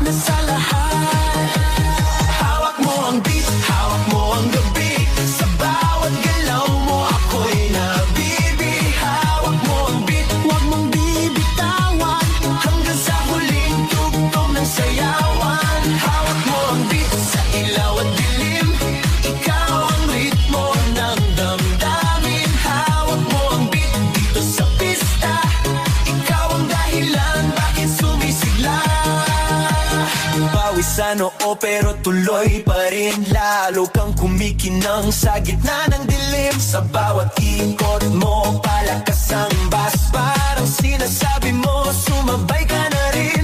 na sa lahat. Hawak mo ang beat, hawak mo ang gabi. Sa bawat galaw mo ako'y nabibi. Hawak mo ang beat, huwag mong bibitawan, hanggang sa huling tugtog ng sayawan. Hawak mo ang beat sa ilaw at dilim. Ikaw ang ritmo ng damdamin. Hawak mo ang beat dito sa pista. Ikaw ang dahilan bakit sumisigla. Pawisan oo pero tuloy pa rin. Lalo kang kumikinang sa gitna ng dilim. Sa bawat ikot mo palakas ang bass. Parang sinasabi mo sumabay ka na rin.